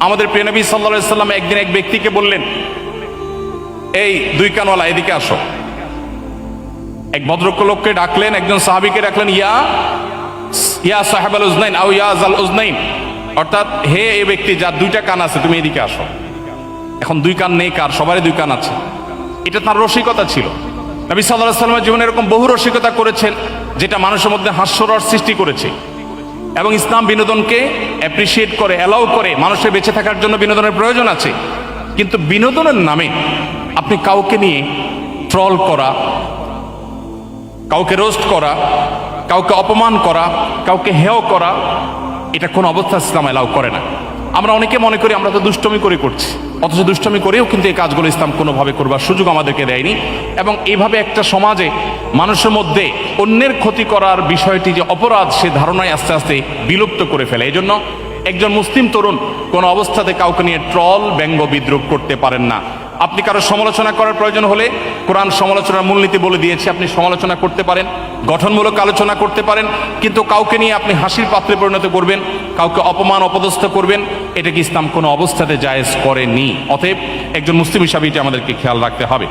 আমাদের প্রিয় নবী সাল্লাল্লাহু আলাইহি সাল্লাম একদিন এক ব্যক্তিকে বললেন, এই দুই কানওয়ালা এদিকে আসো। এক ভদ্রলোককে ডাকলেন, একজন সাহাবীকে ডাকলেন, ইয়া সাহেবাল উজনাইন আও ইয়া জাল উজনাইন, অর্থাৎ হে এই ব্যক্তি যার দুইটা কান আছে, তুমি এদিকে আসো। এখন দুই কান নেই কার? সবারই দুই কান আছে। এটা তার রসিকতা ছিল। নবী সাল্লাল্লাহু আলাইহি সাল্লামের জীবনে এরকম বহু রসিকতা করেছেন, যেটা মানুষের মধ্যে হাস্যরস সৃষ্টি করেছে। এবং ইসলাম বিনোদনকে অ্যাপ্রিসিয়েট করে, অ্যালাউ করে। মানুষের বেঁচে থাকার জন্য বিনোদনের প্রয়োজন আছে, কিন্তু বিনোদনের নামে আপনি কাউকে নিয়ে ট্রল করা, কাউকে রোস্ট করা, কাউকে অপমান করা, কাউকে হেয় করা, এটা কোন অবস্থা ইসলাম অ্যালাউ করে না। আমরা অনেকে মনে করি আমরা তো দুষ্টমি করে করছি, অথচ দুষ্টমি করেও কিন্তু এই কাজগুলো ইসলাম কোনোভাবে করবার সুযোগ আমাদেরকে দেয়নি। এবং এইভাবে একটা সমাজে মানুষের মধ্যে অন্যের ক্ষতি করার বিষয়টি যে অপরাধ, সে ধারণায় আস্তে আস্তে বিলুপ্ত করে ফেলে। এই জন্য একজন মুসলিম তরুণ কোনো অবস্থাতে কাউকে নিয়ে ট্রল, ব্যঙ্গ, বিদ্রূপ করতে পারেন না। আপনি কারো সমালোচনা করার প্রয়োজন হলে কোরআন সমালোচনার মূলনীতি বলে দিয়েছে, আপনি সমালোচনা করতে পারেন, গঠনমূলক আলোচনা করতে পারেন, কিন্তু কাউকে নিয়ে আপনি হাসির পাত্রে পরিণত করবেন, কাউকে অপমান অপদস্থ করবেন, এটা কি ইসলাম কোনো অবস্থাতে জায়েজ করেনি। অতএব একজন মুসলিম হিসাবে এটা আমাদেরকে খেয়াল রাখতে হবে।